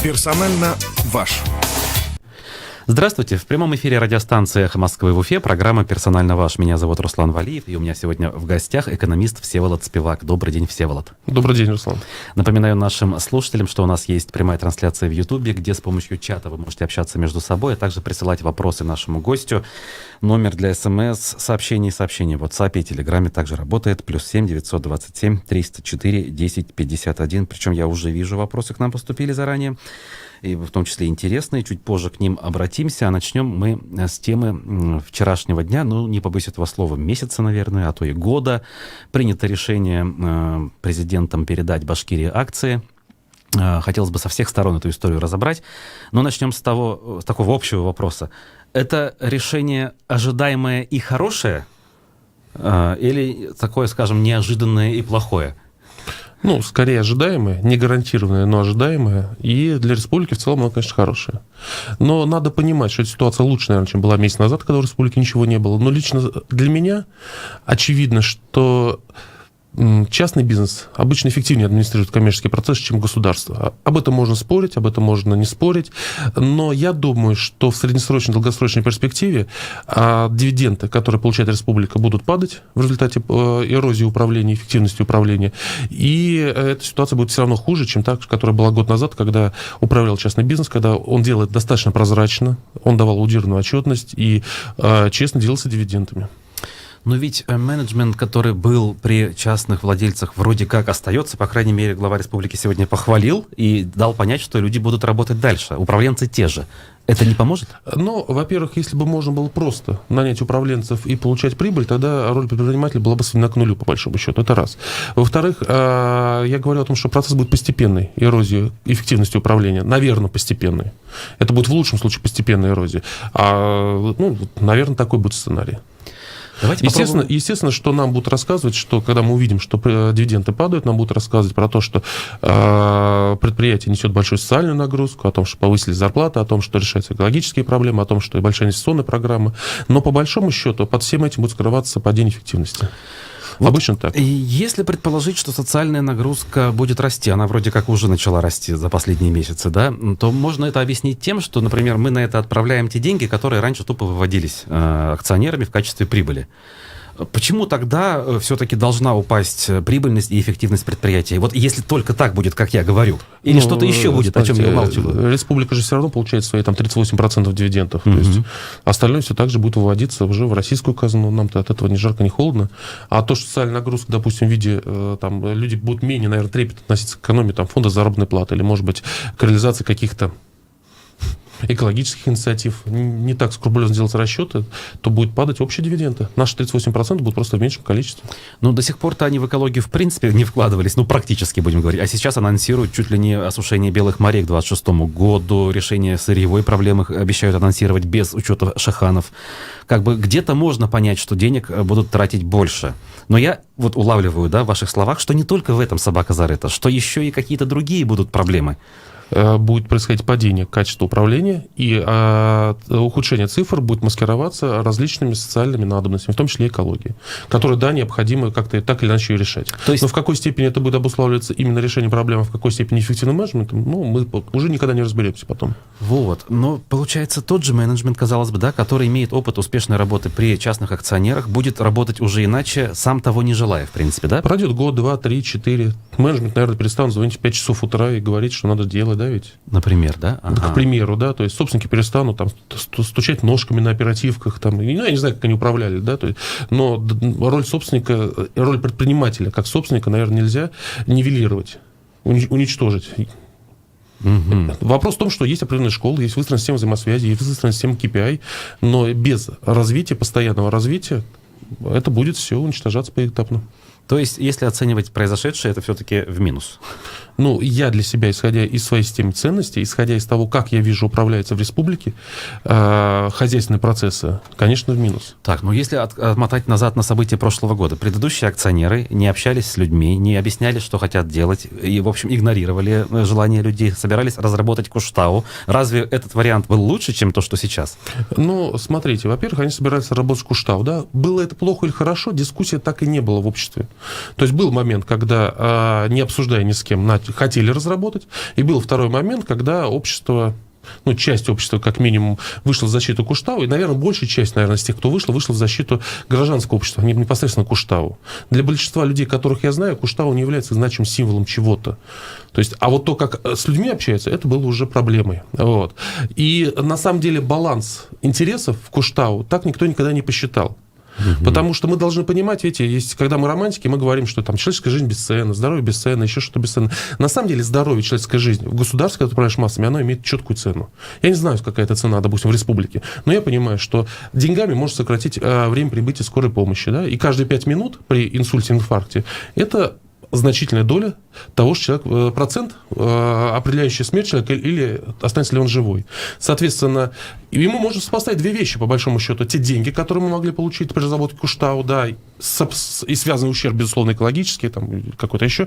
Персонально ваш. Здравствуйте. В прямом эфире радиостанции «Эхо Москвы» в Уфе. Программа «Персонально ваш». Меня зовут Руслан Валиев. И у меня сегодня в гостях экономист Всеволод Спивак. Добрый день, Всеволод. Добрый день, Руслан. Напоминаю нашим слушателям, что у нас есть прямая трансляция в Ютубе, где с помощью чата вы можете общаться между собой, а также присылать вопросы нашему гостю. Номер для СМС-сообщений в WhatsApp и Телеграме также работает. +7 927 304 10 51. Причем я уже вижу, вопросы к нам поступили заранее, и в том числе интересные. Чуть позже к ним обратимся. А начнем мы с темы вчерашнего дня, не побоюсь этого слова, месяца, наверное, а то и года. Принято решение президентом передать Башкирии акции. Хотелось бы со всех сторон эту историю разобрать. Но начнем с такого общего вопроса. Это решение ожидаемое и хорошее? Или такое, скажем, неожиданное и плохое? Скорее ожидаемое, не гарантированное, но ожидаемое. И для республики в целом оно, конечно, хорошее. Но надо понимать, что эта ситуация лучше, наверное, чем была месяц назад, когда в республике ничего не было. Но лично для меня очевидно, что частный бизнес обычно эффективнее администрирует коммерческий процесс, чем государство. Об этом можно спорить, об этом можно не спорить. Но я думаю, что в среднесрочной, долгосрочной перспективе дивиденды, которые получает республика, будут падать в результате эрозии управления, эффективности управления. И эта ситуация будет все равно хуже, чем та, которая была год назад, когда управлял частный бизнес, когда он делал это достаточно прозрачно, он давал аудированную отчетность и честно делился дивидендами. Но ведь менеджмент, который был при частных владельцах, вроде как остается. По крайней мере, глава республики сегодня похвалил и дал понять, что люди будут работать дальше. Управленцы те же. Это не поможет? Во-первых, если бы можно было просто нанять управленцев и получать прибыль, тогда роль предпринимателя была бы сведена к нулю, по большому счету. Это раз. Во-вторых, я говорю о том, что процесс будет постепенной эрозии эффективности управления. Наверное, постепенной. Это будет в лучшем случае постепенная эрозия. Наверное, такой будет сценарий. Естественно, что нам будут рассказывать, что когда мы увидим, что дивиденды падают, нам будут рассказывать про то, что предприятие несет большую социальную нагрузку, о том, что повысили зарплаты, о том, что решаются экологические проблемы, о том, что большая инвестиционная программа. Но по большому счету под всем этим будет скрываться падение эффективности. Обычно так. Если предположить, что социальная нагрузка будет расти, она вроде как уже начала расти за последние месяцы, да, то можно это объяснить тем, что, например, мы на это отправляем те деньги, которые раньше тупо выводились акционерами в качестве прибыли. Почему тогда все-таки должна упасть прибыльность и эффективность предприятия? Вот если только так будет, как я говорю, или что-то еще будет, о чем я умалчиваю? Республика же все равно получает свои 38% дивидендов. То есть остальное все так же будет выводиться уже в российскую казну. Нам-то от этого ни жарко, ни холодно. А то, что социальная нагрузка, допустим, в виде люди будут менее, наверное, трепетно относиться к экономии фонда заработной платы или, может быть, к реализации каких-то экологических инициатив, не так скрупулезно делать расчеты, то будет падать общие дивиденды. Наши 38% будут просто в меньшем количестве. До сих пор-то они в экологию в принципе не вкладывались, практически, будем говорить. А сейчас анонсируют чуть ли не осушение Белых морей к 2026 году, решение сырьевой проблемы обещают анонсировать без учета шаханов. Где-то можно понять, что денег будут тратить больше. Но я улавливаю, в ваших словах, что не только в этом собака зарыта, что еще и какие-то другие будут проблемы. Будет происходить падение качества управления, и ухудшение цифр будет маскироваться различными социальными надобностями, в том числе экологией, которые, необходимо как-то так или иначе ее решать. Но в какой степени это будет обуславливаться именно решением проблемы, в какой степени эффективным менеджментом, мы уже никогда не разберемся потом. Но получается, тот же менеджмент, казалось бы, который имеет опыт успешной работы при частных акционерах, будет работать уже иначе, сам того не желая, в принципе, да? Пройдет год, 2, 3, 4. Менеджмент, наверное, перестанут звонить в 5 часов утра и говорить, что надо делать. Ведь? Например, да? К примеру, то есть собственники перестанут стучать ножками на оперативках, я не знаю, как они управляли, но роль собственника, роль предпринимателя как собственника, наверное, нельзя нивелировать, уничтожить. Вопрос в том, что есть определенная школа, есть выстроенная система взаимосвязи, есть выстроенная система KPI, но без развития, постоянного развития, это будет все уничтожаться поэтапно. То есть, если оценивать произошедшее, это все-таки в минус? Я для себя, исходя из своей системы ценностей, исходя из того, как я вижу управляется в республике хозяйственные процессы, конечно, в минус. Если отмотать назад на события прошлого года, предыдущие акционеры не общались с людьми, не объясняли, что хотят делать, и, в общем, игнорировали желания людей, собирались разработать Куштау. Разве этот вариант был лучше, чем то, что сейчас? Смотрите, во-первых, они собирались работать Куштау, Было это плохо или хорошо, дискуссии так и не было в обществе. То есть был момент, когда, не обсуждая ни с кем, хотели разработать. И был второй момент, когда общество... часть общества, как минимум, вышла в защиту Куштау, и, наверное, большая часть, из тех, кто вышла в защиту гражданского общества, непосредственно Куштау. Для большинства людей, которых я знаю, Куштау не является значимым символом чего-то. То есть, а вот то, как с людьми общаются, это было уже проблемой. Вот. И, на самом деле, баланс интересов в Куштау так никто никогда не посчитал. Потому что мы должны понимать, видите, когда мы романтики, мы говорим, что там человеческая жизнь бесценна, здоровье бесценно, еще что-то бесценно. На самом деле здоровье, человеческая жизнь в государстве, когда ты управляешь массами, оно имеет четкую цену. Я не знаю, какая это цена, допустим, в республике, но я понимаю, что деньгами можно сократить время прибытия скорой помощи. Да? И каждые 5 минут при инсульте, инфаркте, это значительная доля того, что человек, процент, определяющий смерть человека или останется ли он живой. Соответственно, ему можно сопоставить две вещи, по большому счету. Те деньги, которые мы могли получить при разработке Куштау, да, и связанный ущерб, безусловно, экологический, там, какой-то еще,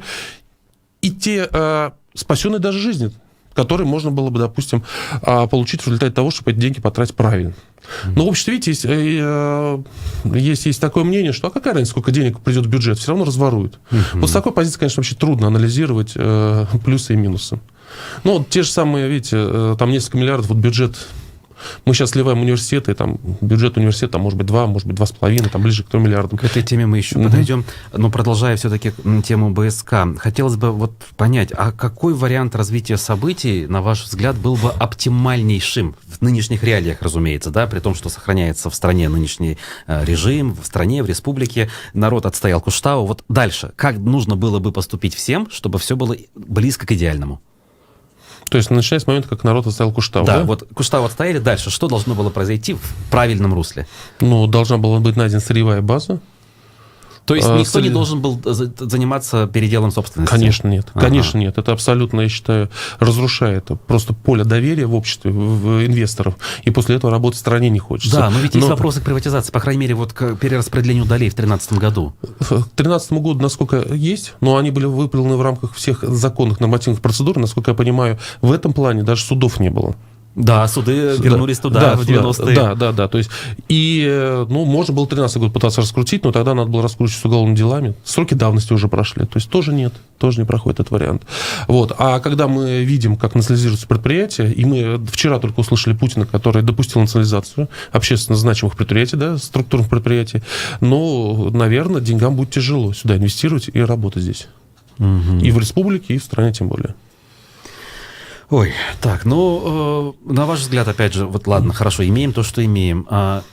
и те спасенные даже жизни, которые можно было бы, допустим, получить в результате того, чтобы эти деньги потратить правильно. Но в обществе, видите, есть такое мнение, что какая разница, сколько денег придет в бюджет, все равно разворуют. Вот с такой позиции, конечно, вообще трудно анализировать плюсы и минусы. Ну, вот те же самые, видите, там несколько миллиардов, вот бюджет. Мы сейчас сливаем университеты, там бюджет университета, может быть, 2, может быть, 2,5, там ближе к 3 миллиардам. К этой теме мы еще подойдем. Но продолжая все-таки тему БСК, хотелось бы вот понять, а какой вариант развития событий, на ваш взгляд, был бы оптимальнейшим в нынешних реалиях, разумеется, да, при том, что сохраняется в стране нынешний режим, в стране, в республике, народ отстоял Куштау. Вот дальше, как нужно было бы поступить всем, чтобы все было близко к идеальному? То есть, начиная с момента, как народ отстоял Куштау, да? Да, вот Куштау отстояли, дальше что должно было произойти в правильном русле? Ну, должна была быть найдена сырьевая база. То есть никто не должен был заниматься переделом собственности? Конечно, нет. Конечно, нет. Это абсолютно, я считаю, разрушает просто поле доверия в обществе, в инвесторов. И после этого работать в стране не хочется. Да, но ведь есть вопросы к приватизации, по крайней мере, вот к перераспределению долей в 2013 году. В 2013 году, насколько есть, но они были выполнены в рамках всех законных нормативных процедур. Насколько я понимаю, в этом плане даже судов не было. Да, суды вернулись туда, в 90-е. Да. То есть, и, можно было 13 год пытаться раскрутить, но тогда надо было раскручивать с уголовными делами. Сроки давности уже прошли. То есть, тоже нет, тоже не проходит этот вариант. Вот. А когда мы видим, как национализируются предприятия, и мы вчера только услышали Путина, который допустил национализацию общественно значимых предприятий, да, структурных предприятий, наверное, деньгам будет тяжело сюда инвестировать и работать здесь. И в республике, и в стране тем более. Ой, так, на ваш взгляд, опять же, вот ладно, хорошо, имеем то, что имеем.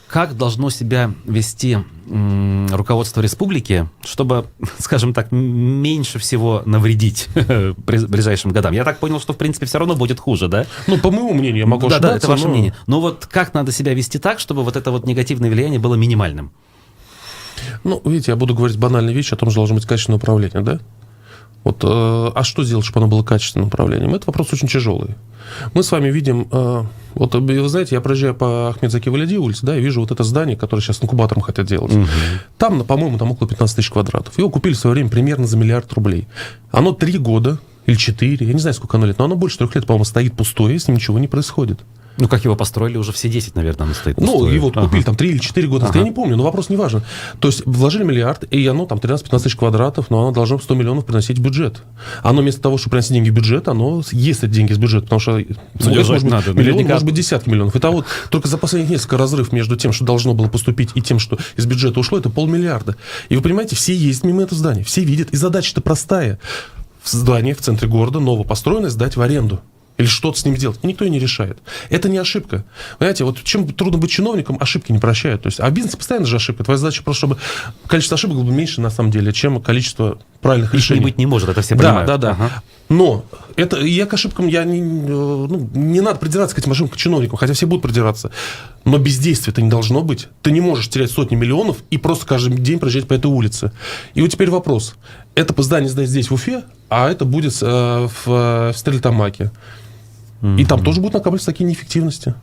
Как должно себя вести руководство республики, чтобы, скажем так, меньше всего навредить ближайшим годам? Я так понял, что, в принципе, все равно будет хуже, да? По моему мнению, я могу ошибаться. Да, это ваше мнение. Но вот как надо себя вести так, чтобы вот это вот негативное влияние было минимальным? Видите, я буду говорить банальные вещи о том, что должно быть качественное управление, да? Вот, а что сделать, чтобы оно было качественным управлением? Это вопрос очень тяжелый. Мы с вами видим, вот вы знаете, я проезжаю по Ахмед-Заки Валиди улице, да, и вижу вот это здание, которое сейчас инкубатором хотят делать. Там, по-моему, около 15 тысяч квадратов. Его купили в свое время примерно за $1 миллиард. Оно 3 года или 4, я не знаю, сколько оно лет, но оно больше 3 лет, по-моему, стоит пустое, с ним ничего не происходит. Как его построили, уже все 10, наверное, оно стоит пустое. Его купили там 3 или 4 года, я не помню, но вопрос не важен. То есть вложили $1 миллиард, и оно там 13-15 тысяч квадратов, но оно должно 100 миллионов приносить в бюджет. Оно вместо того, чтобы приносить деньги в бюджет, оно ест эти деньги из бюджета, потому что может быть миллион, может быть десятки миллионов. Итого только за последних несколько разрыв между тем, что должно было поступить, и тем, что из бюджета ушло, это $500 миллиарда. И вы понимаете, все ездят мимо этого здания, все видят, и задача-то простая. Здание в центре города, новопостроенное, сдать в аренду. Или что-то с ним делать. И никто и не решает. Это не ошибка. Понимаете, вот чем трудно быть чиновником, ошибки не прощают. То есть, а в бизнесе постоянно же ошибка. Твоя задача просто, чтобы количество ошибок было меньше, на самом деле, чем количество правильных решений. Не быть не может, это все понимают. Да. Но я к ошибкам, не надо придираться к этим ошибкам, к чиновникам, хотя все будут придираться. Но бездействия-то не должно быть. Ты не можешь терять сотни миллионов и просто каждый день проезжать по этой улице. И вот теперь вопрос. Это здание сдать здесь, в Уфе, а это будет в Стерлитамаке. И там тоже будут накапливаться такие неэффективности.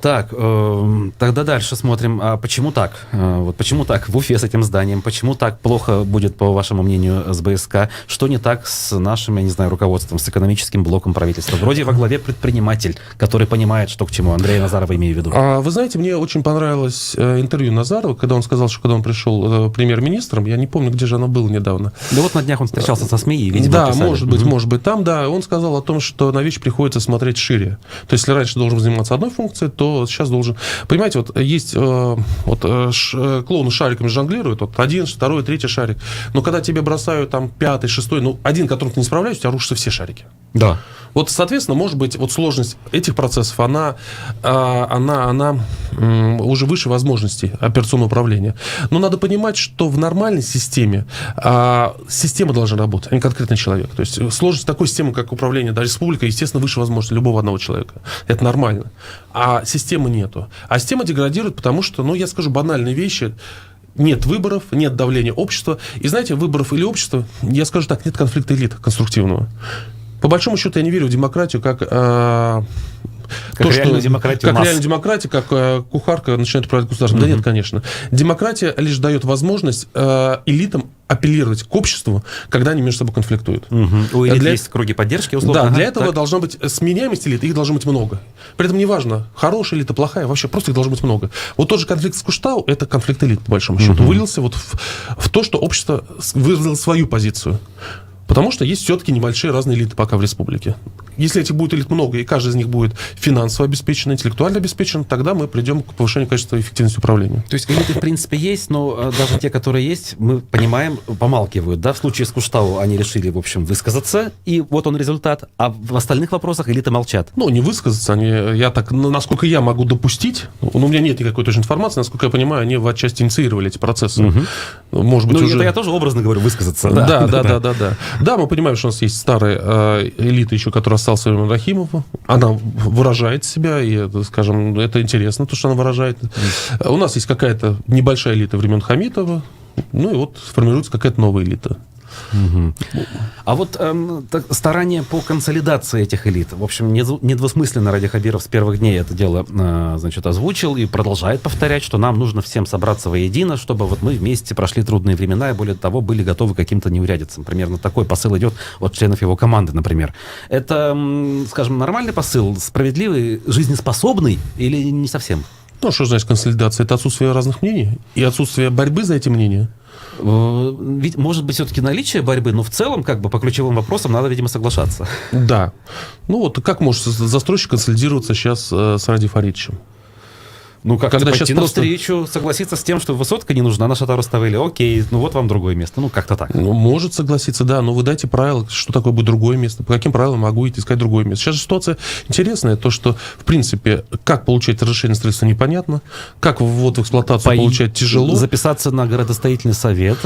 Так, тогда дальше смотрим. А почему так? Вот почему так в Уфе с этим зданием? Почему так плохо будет, по вашему мнению, с БСК? Что не так с нашим, я не знаю, руководством, с экономическим блоком правительства? Вроде во главе предприниматель, который понимает, что к чему. Андрея Назарова имею в виду. Вы знаете, мне очень понравилось интервью Назарова, когда он сказал, что когда он пришел премьер-министром, я не помню, где же оно было недавно. Да вот на днях он встречался со СМИ и, видимо, да, писали. может быть, там, да, он сказал о том, что на вещи приходится смотреть шире. То есть, если раньше должен заниматься одной функцией, то сейчас должен... Понимаете, вот есть клоуны шариками жонглируют, вот один, второй, третий шарик. Но когда тебе бросают там пятый, шестой, ну, один, которым ты не справляешься, у тебя рушатся все шарики. Да. Вот, соответственно, может быть, вот сложность этих процессов, она уже выше возможностей операционного управления. Но надо понимать, что в нормальной системе система должна работать, а не конкретный человек. То есть сложность такой системы, как управление, да, республика, естественно, выше возможностей любого одного человека. Это нормально. А системы нету. А система деградирует, потому что, ну, я скажу банальные вещи. Нет выборов, нет давления общества. И знаете, выборов или общества, я скажу так, нет конфликта элит конструктивного. По большому счету, я не верю в демократию как реальную демократию масс. реальную демократию, как кухарка начинает управлять государством. Да нет, конечно. Демократия лишь дает возможность элитам апеллировать к обществу, когда они между собой конфликтуют. У элит есть круги поддержки, условно. Да, для этого должна быть сменяемость элит, их должно быть много. При этом неважно, хорошая элита, плохая, вообще просто их должно быть много. Вот тот же конфликт с Куштау, это конфликт элит, по большому счету. Вылился вот в то, что общество выразило свою позицию. Потому что есть все-таки небольшие разные элиты пока в республике. Если этих будет элит много, и каждый из них будет финансово обеспечен, интеллектуально обеспечен, тогда мы придем к повышению качества и эффективности управления. То есть элиты, в принципе, есть, но даже те, которые есть, мы понимаем, помалкивают. Да? В случае с Куштау они решили, в общем, высказаться, и вот он результат. А в остальных вопросах элиты молчат. Ну, не высказаться, я так, насколько я могу допустить, у меня нет никакой точной информации, насколько я понимаю, они в отчасти инициировали эти процессы. Может быть, ну, уже... это я тоже образно говорю, высказаться. Да. Да, мы понимаем, что у нас есть старая элита еще, которая осталась во времена Рахимова. Она выражает себя, и, скажем, это интересно, то, что она выражает. У нас есть какая-то небольшая элита времен Хамитова, ну и вот формируется какая-то новая элита. А вот старания по консолидации этих элит, в общем, недвусмысленно Ради Хабиров с первых дней это дело, значит, озвучил и продолжает повторять, что нам нужно всем собраться воедино, чтобы вот мы вместе прошли трудные времена и, более того, были готовы к каким-то неурядицам. Примерно такой посыл идет от членов его команды, например. Это, скажем, нормальный посыл, справедливый, жизнеспособный или не совсем? Ну, что значит консолидация? Это отсутствие разных мнений и отсутствие борьбы за эти мнения. Ведь, может быть, все-таки наличие борьбы, но в целом, как бы, по ключевым вопросам надо, видимо, соглашаться. Да. Ну, вот как может застройщик консолидироваться сейчас с Ради Фаридовичем? Ну, как-то когда пойти сейчас просто... навстречу, согласиться с тем, что высотка не нужна, наша Таруставели, окей, ну вот вам другое место, ну как-то так. Ну, может согласиться, да, но вы дайте правила, что такое будет другое место, по каким правилам могу идти искать другое место. Сейчас же ситуация интересная, то, что, в принципе, как получать разрешение на строительство непонятно, как ввод в эксплуатацию получать тяжело. Записаться на градостроительный совет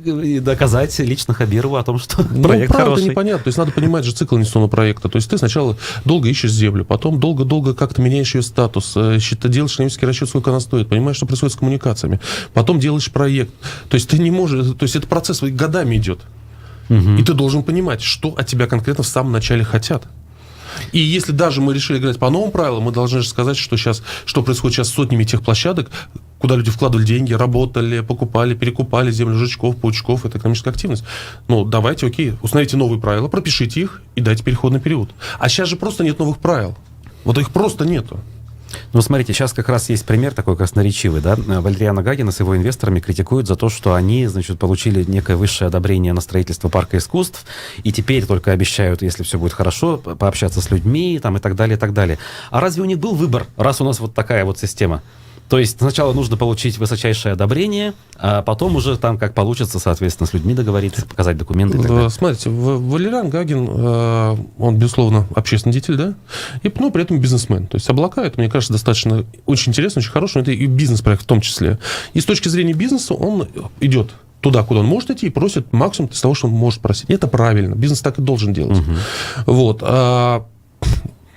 и доказать лично Хабирову о том, что проект правда хороший. Непонятно, то есть надо понимать же цикл инвестиционного проекта, то есть ты сначала долго ищешь землю, потом долго-долго как-то меняешь ее статус, делаешь экономический расчет, сколько она стоит, понимаешь, что происходит с коммуникациями. Потом делаешь проект. То есть ты не можешь... То есть этот процесс годами идет. И ты должен понимать, что от тебя конкретно в самом начале хотят. И если даже мы решили играть по новым правилам, мы должны же сказать, что происходит сейчас с сотнями тех площадок, куда люди вкладывали деньги, работали, покупали, перекупали землю жучков, паучков, это экономическая активность. Ну, давайте, окей, установите новые правила, пропишите их и дайте переходный период. А сейчас же просто нет новых правил. Вот их просто нету. Ну, смотрите, сейчас как раз есть пример такой красноречивый, да. Валериана Гагина с его инвесторами критикуют за то, что они, значит, получили некое высшее одобрение на строительство парка искусств, и теперь только обещают, если все будет хорошо, пообщаться с людьми, там, и так далее, и так далее. А разве у них был выбор, раз у нас вот такая вот система? То есть сначала нужно получить высочайшее одобрение, а потом уже там как получится, соответственно, с людьми договориться, показать документы и так далее. Смотрите, Валериан Гагин, он, безусловно, общественный деятель, да, и, ну, при этом бизнесмен. То есть облака, это, мне кажется, достаточно очень интересно, очень хорошо, но это и бизнес-проект в том числе. И с точки зрения бизнеса он идет туда, куда он может идти, и просит максимум из того, что он может просить. И это правильно. Бизнес так и должен делать. Вот.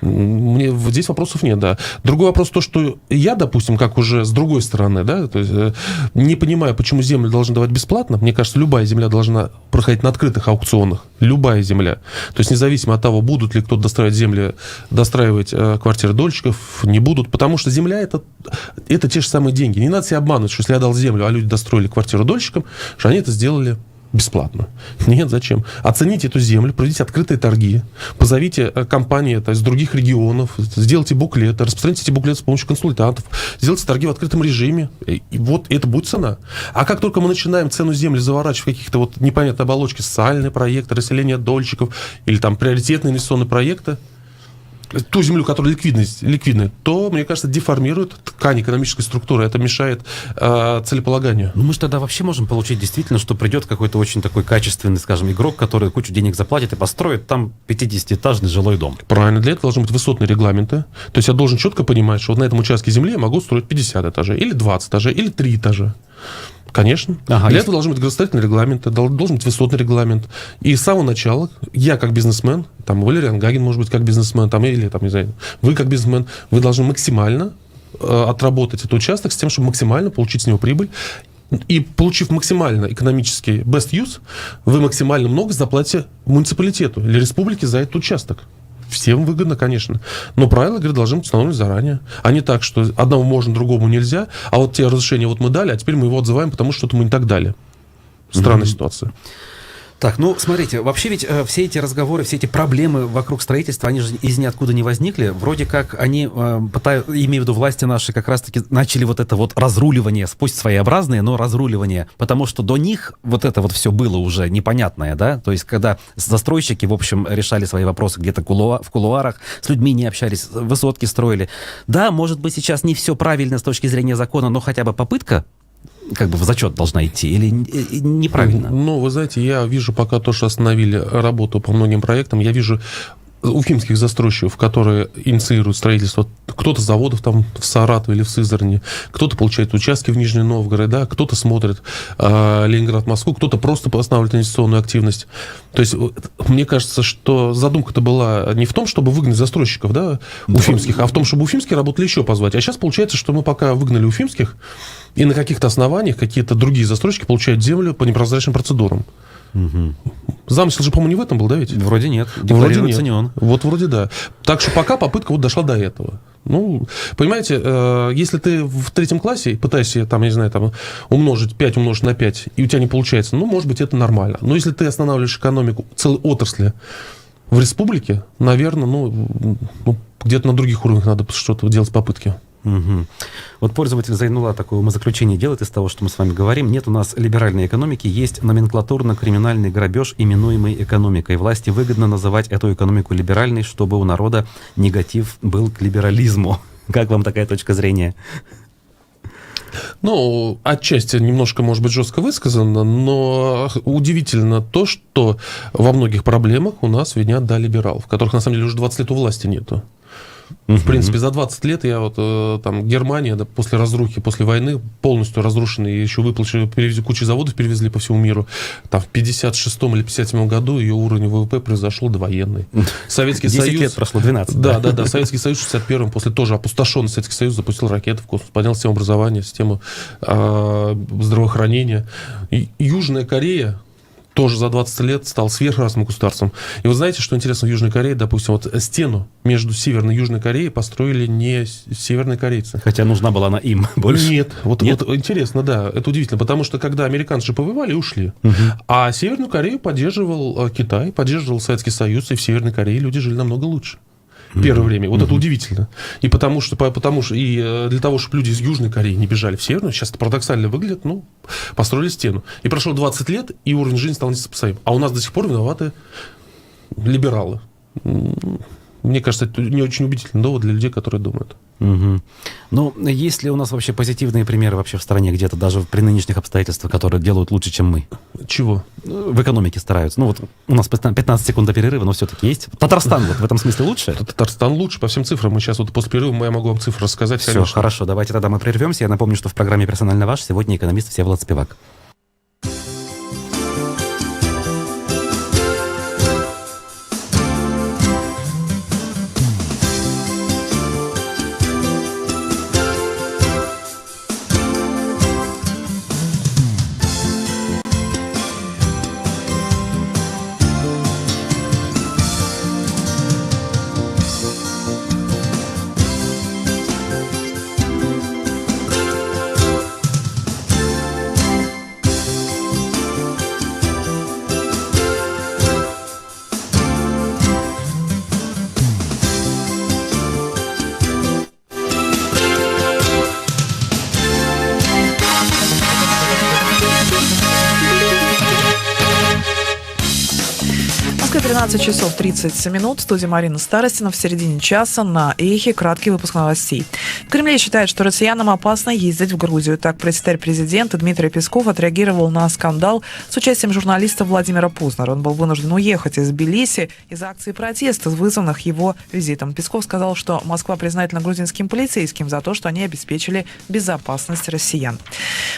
Здесь вопросов нет, да. Другой вопрос то, что я, допустим, как уже с другой стороны, да, то есть, не понимаю, почему землю должны давать бесплатно. Мне кажется, любая земля должна проходить на открытых аукционах. Любая земля. То есть независимо от того, будут ли кто-то достраивать квартиры дольщиков, не будут. Потому что земля это те же самые деньги. Не надо себя обманывать, что если я дал землю, а люди достроили квартиру дольщикам, что они это сделали бесплатно. Нет, зачем? Оцените эту землю, проведите открытые торги, позовите компании из других регионов, сделайте буклеты, распространите эти буклеты с помощью консультантов, сделайте торги в открытом режиме, и вот это будет цена. А как только мы начинаем цену земли заворачивать в каких-то вот непонятные оболочки, социальные проекты, расселение дольщиков или там приоритетные инвестиционные проекты, ту землю, которая ликвидная, то, мне кажется, деформирует ткань экономической структуры. Это мешает целеполаганию. Ну, мы же тогда вообще можем получить действительно, что придет какой-то очень такой качественный, скажем, игрок, который кучу денег заплатит и построит там 50-этажный жилой дом. Правильно. Для этого должны быть высотные регламенты. То есть я должен четко понимать, что вот на этом участке земли я могу строить 50 этажей, или 20 этажей, или 3 этажа. Конечно. Для этого должны быть градостроительные регламенты, должен быть высотный регламент. И с самого начала я как бизнесмен, там Валериан Гагин, может быть, как бизнесмен, там, или там, не знаю, вы как бизнесмен, вы должны максимально отработать этот участок с тем, чтобы максимально получить с него прибыль. И получив максимально экономический best use, вы максимально много заплатите муниципалитету или республике за этот участок. Всем выгодно, конечно. Но правила игры должны быть установлены заранее. А не так, что одному можно, другому нельзя, а вот те разрешения вот мы дали, а теперь мы его отзываем, потому что что-то мы не так дали. Странная ситуация. Так, ну, смотрите, вообще ведь все эти разговоры, все эти проблемы вокруг строительства, они же из ниоткуда не возникли. Вроде как они, имею в виду власти наши, как раз-таки начали вот это вот разруливание, пусть своеобразное, но разруливание, потому что до них вот это вот все было уже непонятное, да, то есть когда застройщики, в общем, решали свои вопросы где-то в кулуарах, с людьми не общались, высотки строили. Да, может быть, сейчас не все правильно с точки зрения закона, но хотя бы попытка как бы в зачет должна идти или неправильно? Ну, вы знаете, я вижу пока то, что остановили работу по многим проектам, я вижу уфимских застройщиков, которые инициируют строительство, кто-то заводов там в Саратове или в Сызрани, кто-то получает участки в Нижнем Новгороде, да, кто-то смотрит Ленинград, Москву, кто-то просто останавливает инвестиционную активность. То есть, мне кажется, что задумка-то была не в том, чтобы выгнать застройщиков, да, уфимских, а в том, чтобы уфимские работали еще позвать. А сейчас получается, что мы пока выгнали уфимских, и на каких-то основаниях какие-то другие застройщики получают землю по непрозрачным процедурам. Угу. Замысел же, по-моему, не в этом был, да, ведь? Вроде нет. Декларируется не он. Вот вроде да. Так что пока попытка вот дошла до этого. Ну, понимаете, если ты в 3 классе пытаешься, там, я не знаю, там, умножить 5 умножить на 5, и у тебя не получается, ну, может быть, это нормально. Но если ты останавливаешь экономику целой отрасли в республике, наверное, ну где-то на других уровнях надо что-то делать попытки. Угу. Вот пользователь Зайнула такое умозаключение делает из того, что мы с вами говорим. Нет у нас либеральной экономики, есть номенклатурно-криминальный грабеж, именуемый экономикой. Власти выгодно называть эту экономику либеральной, чтобы у народа негатив был к либерализму. Как вам такая точка зрения? Ну, отчасти немножко, может быть, жестко высказано, но удивительно то, что во многих проблемах у нас винят, да, либералов, которых, на самом деле, уже 20 лет у власти нету. В принципе, за 20 лет я вот там Германия, да, после разрухи, после войны полностью разрушенные, еще кучу заводов перевезли по всему миру. Там в 56-м или 57-м году ее уровень ВВП превзошел довоенный. Советский 10 Союз... лет прошло, 12. Да. Советский Союз в 61-м, после тоже опустошенный Советский Союз, запустил ракеты в космос, поднял систему образования, систему здравоохранения. И Южная Корея тоже за 20 лет стал сверхразвитым государством. И вы знаете, что интересно в Южной Корее, допустим, вот стену между Северной и Южной Кореей построили не северные корейцы. Хотя нужна была она им больше. Нет. Вот интересно, да, это удивительно, потому что когда американцы повоевали и ушли, а Северную Корею поддерживал Китай, поддерживал Советский Союз, и в Северной Корее люди жили намного лучше. Первое время. Вот это удивительно. И потому что и для того, чтобы люди из Южной Кореи не бежали в Северную, сейчас это парадоксально выглядит, ну, построили стену. И прошло 20 лет, и уровень жизни стал несопоставим. А у нас до сих пор виноваты либералы. Мне кажется, это не очень убедительный довод для людей, которые думают. Угу. Ну, есть ли у нас вообще позитивные примеры вообще в стране где-то, даже при нынешних обстоятельствах, которые делают лучше, чем мы? Чего? В экономике стараются. Ну, вот у нас 15 секунд до перерыва, но все-таки есть. Татарстан вот в этом смысле лучше? Татарстан лучше по всем цифрам. Мы сейчас вот после перерыва я могу вам цифры рассказать. Все, конечно. хорошо. Давайте тогда мы прервемся. Я напомню, что в программе «Персонально ваш» сегодня экономист Всеволод Спивак. 12 часов 30 минут. В студии Марина Старостина. В середине часа на Эхе краткий выпуск новостей. В Кремле считают, что россиянам опасно ездить в Грузию. Так, пресс-секретарь президента Дмитрий Песков отреагировал на скандал с участием журналиста Владимира Познера. Он был вынужден уехать из Тбилиси из-за акции протеста, вызванных его визитом. Песков сказал, что Москва признательна грузинским полицейским за то, что они обеспечили безопасность россиян.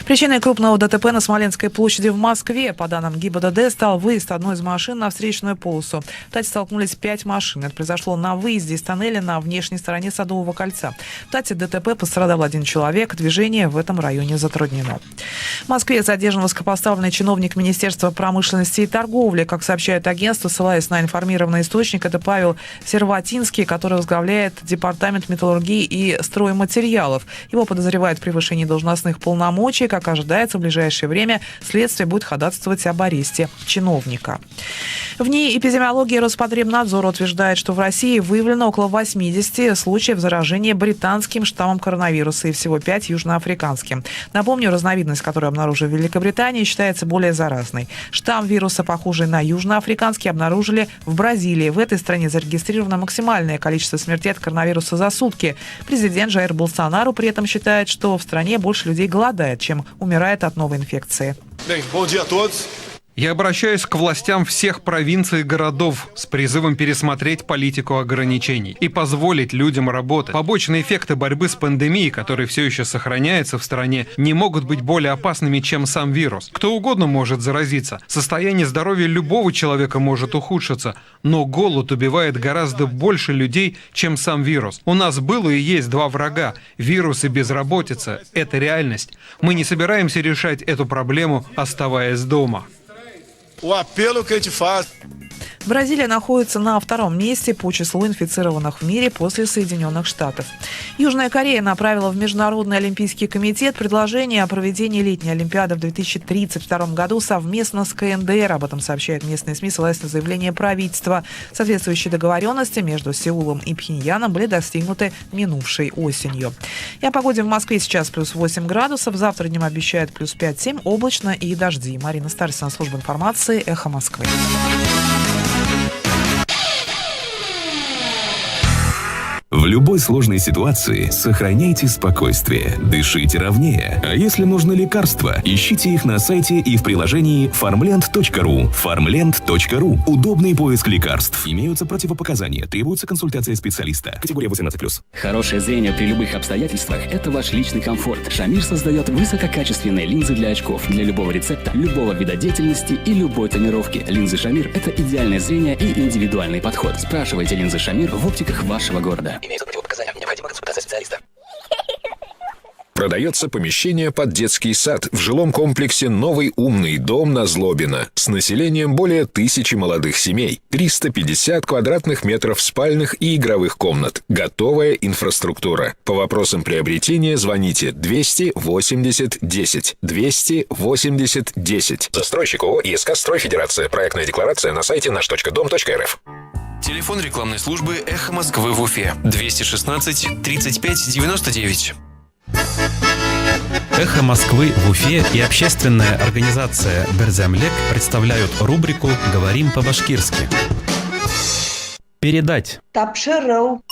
Причиной крупного ДТП на Смоленской площади в Москве, по данным ГИБДД, стал выезд одной из машин на встречную полосу. В ТАТе столкнулись 5 машин. Это произошло на выезде из тоннеля на внешней стороне Садового кольца. В ТАТе ДТП пострадал 1 человек. Движение в этом районе затруднено. В Москве задержан высокопоставленный чиновник Министерства промышленности и торговли. Как сообщает агентство, ссылаясь на информированный источник, это Павел Серватинский, который возглавляет Департамент металлургии и стройматериалов. Его подозревают в превышении должностных полномочий. Как ожидается, в ближайшее время следствие будет ходатайствовать об аресте чиновника. В НИИ эпидемиологии Роспотребнадзора утверждает, что в России выявлено около 80 случаев заражения британским штаммом коронавируса и всего 5 южноафриканским. Напомню, разновидность, которую обнаружили в Великобритании, считается более заразной. Штамм вируса, похожий на южноафриканский, обнаружили в Бразилии. В этой стране зарегистрировано максимальное количество смертей от коронавируса за сутки. Президент Жаир Болсонару при этом считает, что в стране больше людей голодает, чем умирает от новой инфекции. Я обращаюсь к властям всех провинций и городов с призывом пересмотреть политику ограничений и позволить людям работать. Побочные эффекты борьбы с пандемией, которые все еще сохраняются в стране, не могут быть более опасными, чем сам вирус. Кто угодно может заразиться. Состояние здоровья любого человека может ухудшиться, но голод убивает гораздо больше людей, чем сам вирус. У нас было и есть 2 врага – вирус и безработица. Это реальность. Мы не собираемся решать эту проблему, оставаясь дома. Бразилия находится на 2-м месте по числу инфицированных в мире после Соединенных Штатов. Южная Корея направила в Международный олимпийский комитет предложение о проведении летней Олимпиады в 2032 году совместно с КНДР. Об этом сообщают местные СМИ, ссылаясь на заявление правительства. Соответствующие договоренности между Сеулом и Пхеньяном были достигнуты минувшей осенью. И о погоде в Москве сейчас плюс 8 градусов. Завтра днем обещают плюс 5-7, облачно и дожди. Марина Старостина, служба информации, Эхо Москвы. В любой сложной ситуации сохраняйте спокойствие, дышите ровнее. А если нужны лекарства, ищите их на сайте и в приложении farmland.ru. farmland.ru. Удобный поиск лекарств. Имеются противопоказания, требуется консультация специалиста. Категория 18+. Хорошее зрение при любых обстоятельствах – это ваш личный комфорт. Шамир создает высококачественные линзы для очков. Для любого рецепта, любого вида деятельности и любой тонировки. Линзы Шамир – это идеальное зрение и индивидуальный подход. Спрашивайте линзы Шамир в оптиках вашего города. Имеются противопоказания. Необходима консультация специалиста. Продается помещение под детский сад в жилом комплексе «Новый умный дом» на Злобина с населением более 1000 молодых семей, 350 квадратных метров спальных и игровых комнат, готовая инфраструктура. По вопросам приобретения звоните 280 10 280 10. Застройщик ООО ИСК «Стройфедерация». Проектная декларация на сайте наш.дом.рф. Телефон рекламной службы «Эхо Москвы» в Уфе 216 35 99. Эхо Москвы в Уфе и общественная организация «Берзямлек» представляют рубрику «Говорим по-башкирски». Передать. Тапшыру.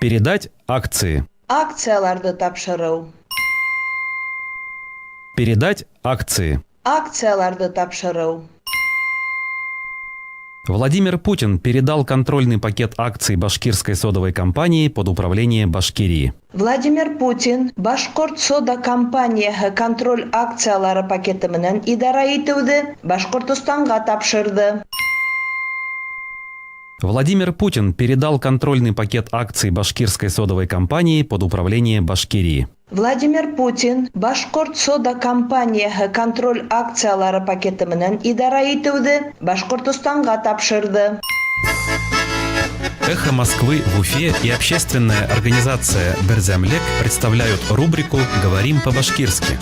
Передать акции. Акцияларды тапшыру. Передать акции. Акцияларды тапшыру. Владимир Путин передал контрольный пакет акций башкирской содовой компании под управление Башкирии. Владимир Путин Башкорт сода компаниясы контроль акциялары пакеты менен идара итүүнү Башкортостанга тапшырды. Владимир Путин передал контрольный пакет акций башкирской содовой компании под управление Башкирии. Владимир Путин Башкорт сода компаниясы контроль акциялары пакеты менен идара итүүнү Башкортостанга тапшырды. Эхо Москвы в Уфе и общественная организация «Берзямлек» представляют рубрику «Говорим по-башкирски».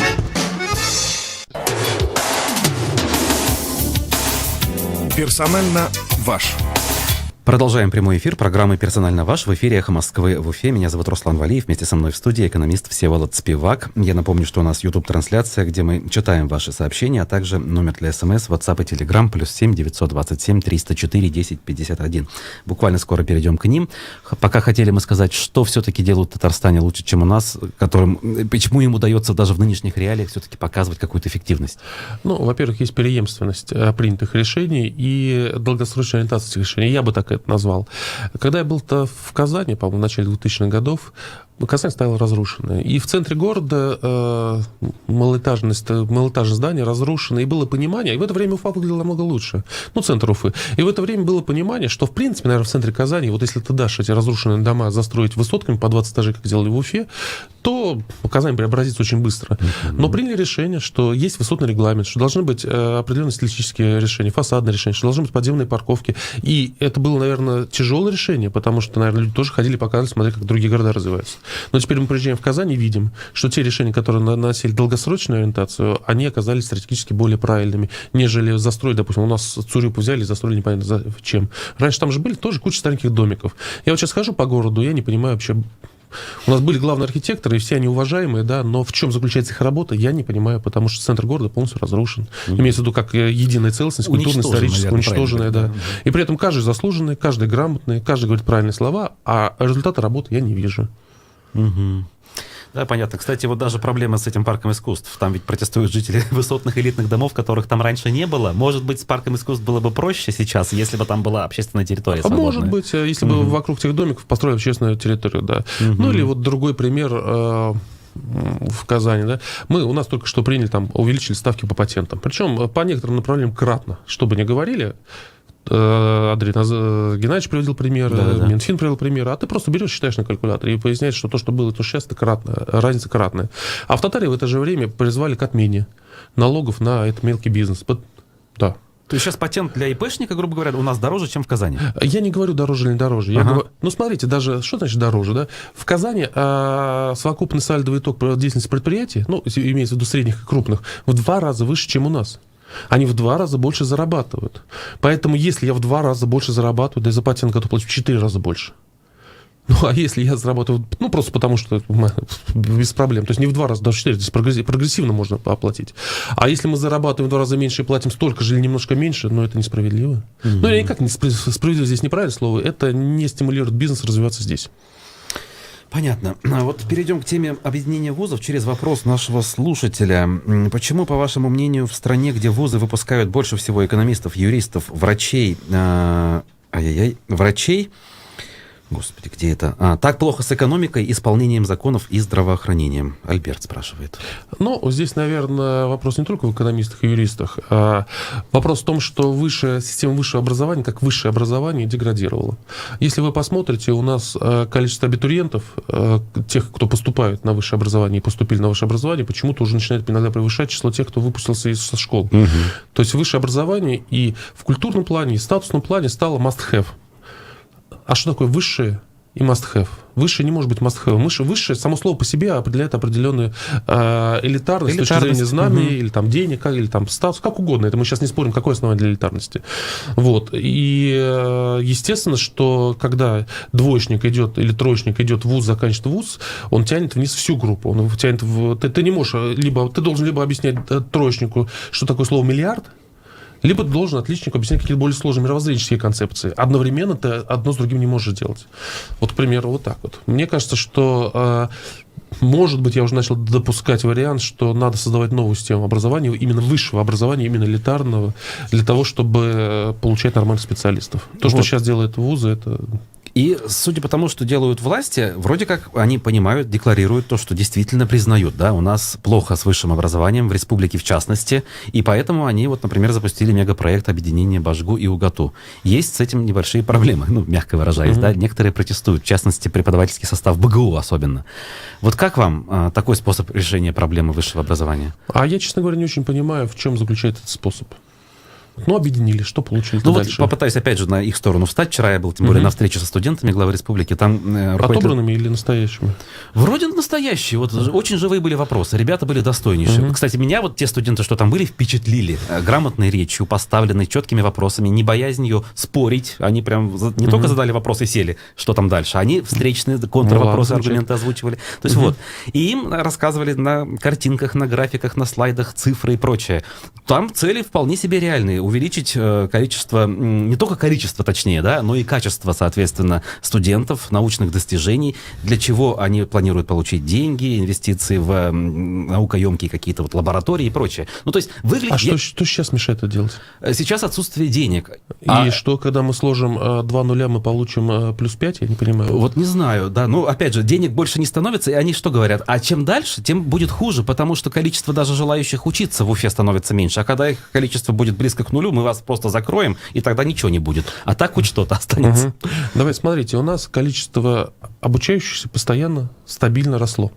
Персонально ваш. Продолжаем прямой эфир программы «Персонально ваш» в эфире «Эхо Москвы» в Уфе. Меня зовут Руслан Валиев. Вместе со мной в студии экономист Всеволод Спивак. Я напомню, что у нас YouTube-трансляция, где мы читаем ваши сообщения, а также номер для СМС, WhatsApp и Telegram +7 927 304 10 51. Буквально скоро перейдем к ним. Пока хотели мы сказать, что все-таки делают в Татарстане лучше, чем у нас, почему им удается даже в нынешних реалиях все-таки показывать какую-то эффективность? Ну, во-первых, есть преемственность принятых решений и долгосрочная ориентация этих решений. Я бы так это назвал. Когда я был-то в Казани, по-моему, в начале 2000-х годов, Казань стояла разрушенная. И в центре города малоэтажные здания разрушены. И было понимание, и в это время Уфа выглядела намного лучше. Ну, центр Уфы. И в это время было понимание, что, в принципе, наверное, в центре Казани, вот если ты дашь эти разрушенные дома застроить высотками по 20 этажей, как делали в Уфе, то Казань преобразится очень быстро. Но приняли решение, что есть высотный регламент, что должны быть определенные стилистические решения, фасадные решения, что должны быть подземные парковки. И это было, наверное, тяжелое решение, потому что, наверное, люди тоже ходили показывать, смотрели, как другие города развиваются. Но теперь мы приезжаем в Казань и видим, что те решения, которые носили долгосрочную ориентацию, они оказались стратегически более правильными, нежели застроить, допустим, у нас Цурюпу взяли и застроили непонятно зачем. Раньше там же были тоже куча стареньких домиков. Я вот сейчас хожу по городу, я не понимаю вообще... У нас были главные архитекторы, и все они уважаемые, да, но в чем заключается их работа, я не понимаю, потому что центр города полностью разрушен. Имеется в виду как единая целостность, культурно-историческая, уничтоженная, да. И при этом каждый заслуженный, каждый грамотный, каждый говорит правильные слова, а результата работы я не вижу. Да, понятно. Кстати, вот даже проблема с этим парком искусств. Там ведь протестуют жители высотных элитных домов, которых там раньше не было. Может быть, с парком искусств было бы проще сейчас, если бы там была общественная территория свободная? Может быть, если бы вокруг тех домиков построили общественную территорию, да. Ну, или вот другой пример... в Казани, да, у нас только что приняли, там, увеличили ставки по патентам. Причем по некоторым направлениям кратно. Что бы ни говорили, Андрей Геннадьевич приводил примеры, Минфин привел примеры, а ты просто берешь, считаешь на калькуляторе и поясняешь, что то, что было, то сейчас, это кратно, разница кратная. А в Татарии в это же время призвали к отмене налогов на этот мелкий бизнес. Да. То есть сейчас патент для ИПшника, грубо говоря, у нас дороже, чем в Казани? Я не говорю дороже или не дороже. Я говорю, ну, смотрите, даже, что значит дороже, да? В Казани совокупный сальдовый итог деятельности предприятий, ну, имеется в виду средних и крупных, в 2 раза выше, чем у нас. Они в 2 раза больше зарабатывают. Поэтому, если я в 2 раза больше зарабатываю, да и за патент готов платить в 4 раза больше. Ну, а если я зарабатываю, ну, просто потому что без проблем. То есть не в 2 раза, даже в 4, здесь прогрессивно можно оплатить. А если мы зарабатываем в 2 раза меньше и платим столько же или немножко меньше, ну, это несправедливо. Ну, или никак, справедливо здесь неправильное слово, это не стимулирует бизнес развиваться здесь. Понятно. Вот перейдем к теме объединения вузов через вопрос нашего слушателя. Почему, по вашему мнению, в стране, где вузы выпускают больше всего экономистов, юристов, врачей, Господи, где это? Так плохо с экономикой, исполнением законов и здравоохранением? Альберт спрашивает. Ну, здесь, наверное, вопрос не только в экономистах и юристах. Вопрос в том, что система высшего образования, как высшее образование, деградировала. Если вы посмотрите, у нас количество абитуриентов, тех, кто поступает на высшее образование и поступили на высшее образование, почему-то уже начинает иногда превышать число тех, кто выпустился из школ. То есть высшее образование и в культурном плане, и в статусном плане стало must-have. А что такое высшее и must-have? Высшее не может быть must-have. Высшее, само слово по себе определяет определенную элитарность с точки зрения знаний, или там денег, или там статус, как угодно. Это мы сейчас не спорим, какое основание для элитарности. Вот. И естественно, что когда двоечник идет или троечник идет в вуз, заканчивает вуз, он тянет вниз всю группу. Он тянет ты не можешь, ты должен либо объяснять троечнику, что такое слово миллиард, либо ты должен отличнику объяснять какие-то более сложные мировоззренческие концепции. Одновременно ты одно с другим не можешь делать. Вот, к примеру, вот так вот. Мне кажется, что, может быть, я уже начал допускать вариант, что надо создавать новую систему образования, именно высшего образования, именно элитарного, для того, чтобы получать нормальных специалистов. То, что сейчас делают вузы, это... И судя по тому, что делают власти, вроде как они понимают, декларируют то, что действительно признают, да, у нас плохо с высшим образованием, в республике в частности, и поэтому они, вот, например, запустили мегапроект объединения Башгу и УГАТУ. Есть с этим небольшие проблемы, ну, мягко выражаясь, да, некоторые протестуют, в частности, преподавательский состав БГУ особенно. Вот как вам такой способ решения проблемы высшего образования? А я, честно говоря, не очень понимаю, в чем заключается этот способ. Ну, объединили, что получили Ну вот дальше? попытаюсь опять же на их сторону встать. Вчера я был, тем более, на встрече со студентами главы республики. Там руководитель... Отобранными или настоящими? Вроде настоящие. Вот очень живые были вопросы. Ребята были достойнейшие. Кстати, меня вот те студенты, что там были, впечатлили. Грамотной речью, поставленной четкими вопросами, не боязнью спорить. Они прям не только задали вопросы и сели, что там дальше. Они встречные контрвопросы, аргументы озвучивали. То есть вот. И им рассказывали на картинках, на графиках, на слайдах цифры и прочее. Там цели вполне себе реальные. Увеличить количество, не только количество, точнее, да, но и качество, соответственно, студентов, научных достижений, для чего они планируют получить деньги, инвестиции в наукоемкие какие-то вот лаборатории и прочее. Ну, то есть выглядит... А что сейчас мешает это делать? Сейчас отсутствие денег. И что, когда мы сложим 2 нуля, мы получим плюс 5? Я не понимаю. Вот не знаю, да. Ну, опять же, денег больше не становится, и они что говорят? А чем дальше, тем будет хуже, потому что количество даже желающих учиться в Уфе становится меньше. А когда их количество будет близко к нулю, мы вас просто закроем, и тогда ничего не будет. А так хоть что-то останется. Давайте, смотрите, у нас количество обучающихся постоянно стабильно росло.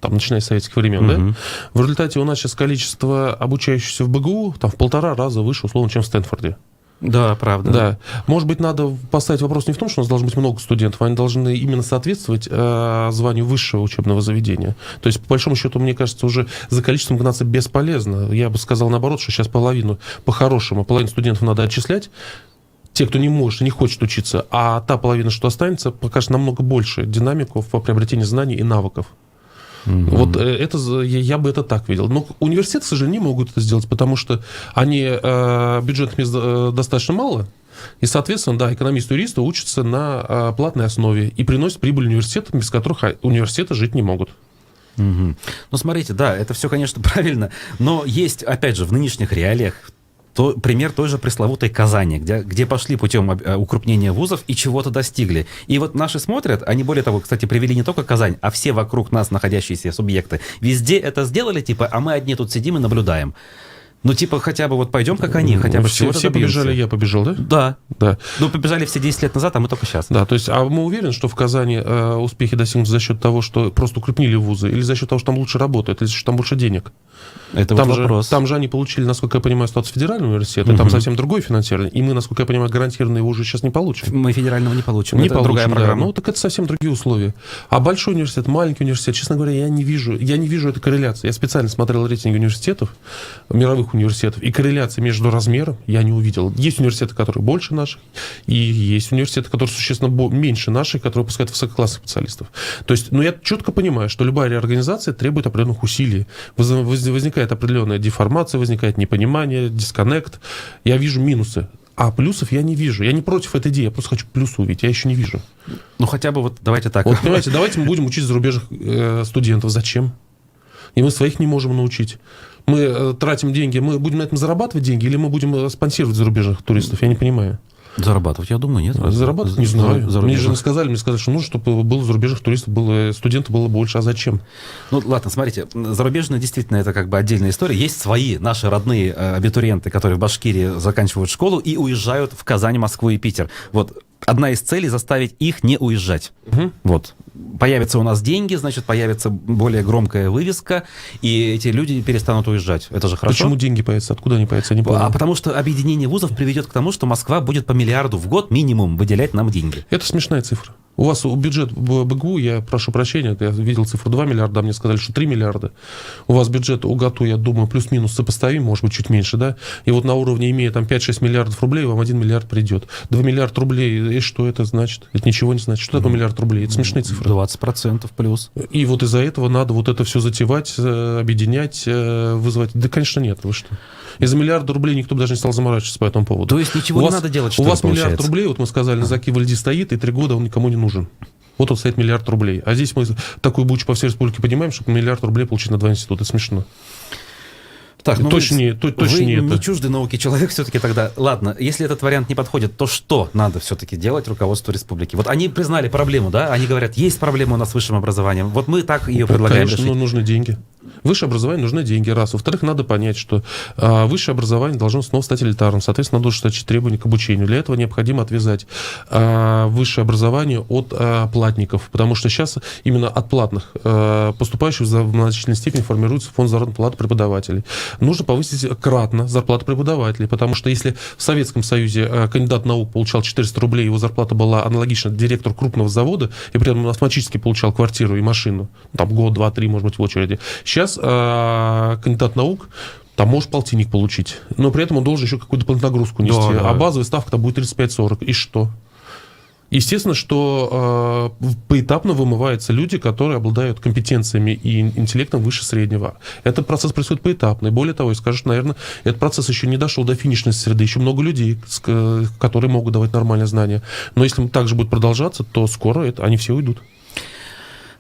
Там, начиная с советских времен, да? В результате у нас сейчас количество обучающихся в БГУ там, в 1,5 раза выше, условно, чем в Стэнфорде. Да, правда. Да. Может быть, надо поставить вопрос не в том, что у нас должно быть много студентов, они должны именно соответствовать званию высшего учебного заведения. То есть, по большому счету, мне кажется, уже за количеством гнаться бесполезно. Я бы сказал, наоборот, что сейчас половину студентов надо отчислять, те, кто не может, не хочет учиться, а та половина, что останется, покажет намного больше динамику по приобретению знаний и навыков. Вот это, я бы это так видел. Но университеты, к сожалению, не могут это сделать, потому что они бюджетных мест достаточно мало, и, соответственно, да, экономисты-юристы учатся на платной основе и приносят прибыль университетам, без которых университеты жить не могут. Ну, смотрите, да, это все, конечно, правильно, но есть, опять же, в нынешних реалиях пример той же пресловутой Казани, где пошли путем укрупнения вузов и чего-то достигли. И вот наши смотрят, они, более того, кстати, привели не только Казань, а все вокруг нас находящиеся субъекты. Везде это сделали, типа, а мы одни тут сидим и наблюдаем. Ну, типа, хотя бы вот пойдем, как они, хотя бы все побежали, я побежал, да? Да. Ну, побежали все 10 лет назад, а мы только сейчас. Да, то есть, а мы уверены, что в Казани успехи достигнуты за счет того, что просто укрепнили вузы, или за счет того, что там лучше работают, или за счет того, что там больше денег? Это там вот же, вопрос. Там же они получили, насколько я понимаю, статус федерального университета, там совсем другое финансирование, и мы, насколько я понимаю, гарантированно его уже сейчас не получим. Мы федерального не получим, не это получим, другая программа. Да. Ну, так это совсем другие условия. А большой университет, маленький университет, честно говоря, я не вижу этой корреляции. Я специально смотрел рейтинги университетов, мировых университетов, и корреляции между размером я не увидел. Есть университеты, которые больше наших, и есть университеты, которые существенно меньше наших, которые выпускают высококлассных специалистов. То есть, я четко понимаю, что любая реорганизация требует определенных усилий. Возникает определенная деформация, возникает непонимание, дисконнект. Я вижу минусы. А плюсов я не вижу. Я не против этой идеи, я просто хочу плюсы увидеть. Я еще не вижу. Ну, хотя бы вот давайте так. Вот, понимаете, давайте мы будем учить зарубежных студентов. Зачем? И мы своих не можем научить. Мы тратим деньги, мы будем на этом зарабатывать деньги, или мы будем спонсировать зарубежных туристов? Я не понимаю. Зарабатывать, я думаю, нет. Зарабатывать? Не знаю. Мне же сказали, что нужно, чтобы было зарубежных туристов, студентов было больше. А зачем? Ну, ладно, смотрите, зарубежные действительно это как бы отдельная история. Есть свои, наши родные абитуриенты, которые в Башкирии заканчивают школу и уезжают в Казань, Москву и Питер. Вот одна из целей — заставить их не уезжать. Вот. Появятся у нас деньги, значит, появится более громкая вывеска, и эти люди перестанут уезжать. Это же хорошо. Почему деньги появятся? Откуда они появятся? Я не понял. А потому что объединение вузов приведет к тому, что Москва будет по миллиарду в год минимум выделять нам деньги. Это смешная цифра. У вас бюджет БГУ, я прошу прощения, я видел цифру 2 миллиарда, а мне сказали, что 3 миллиарда. У вас бюджет УГАТУ, я думаю, плюс-минус сопоставим, может быть, чуть меньше, да? И вот на уровне, имея там 5-6 миллиардов рублей, вам 1 миллиард придет. 2 миллиарда рублей, и что это значит? Это ничего не значит. Что такое миллиард рублей? Это смешные цифры. 20% плюс. И вот из-за этого надо вот это все затевать, объединять, вызывать. Да, конечно, нет, вы что? Из-за миллиарда рублей никто бы даже не стал заморачиваться по этому поводу. То есть ничего не надо делать, что у ли, вас получается? миллиард рублей, вот мы сказали, на Заки Вальди стоит, и 3 года он никому не нужен. Вот он стоит миллиард рублей. А здесь мы такую бучу по всей республике поднимаем, чтобы миллиард рублей получить на 2 института. Это смешно. Так, ну точно не это. Чуждый науки человек все-таки тогда. Ладно, если этот вариант не подходит, то что надо все-таки делать руководству республики? Вот они признали проблему, да? Они говорят, есть проблема у нас с высшим образованием. Вот мы так ее предлагаем решить. Конечно, нужны деньги. Высшее образование нужны деньги, раз. Во-вторых, надо понять, что высшее образование должно снова стать элитарным. Соответственно, надо ужесточить требования к обучению. Для этого необходимо отвязать высшее образование от платников. Потому что сейчас именно от платных поступающих в значительной степени формируется фонд заработной платы преподавателей. Нужно повысить кратно зарплату преподавателей, потому что если в Советском Союзе кандидат наук получал 400 рублей, его зарплата была аналогична директору крупного завода, и при этом он автоматически получал квартиру и машину, там год, два, три, может быть, в очереди. Сейчас кандидат наук там может полтинник получить, но при этом он должен еще какую-то дополнительную нагрузку нести, а базовая ставка там будет 35-40, и что? Естественно, что поэтапно вымываются люди, которые обладают компетенциями и интеллектом выше среднего. Этот процесс происходит поэтапно. И более того, я скажу, наверное, этот процесс еще не дошел до финишной среды. Еще много людей, которые могут давать нормальные знания. Но если так же будет продолжаться, то скоро они все уйдут.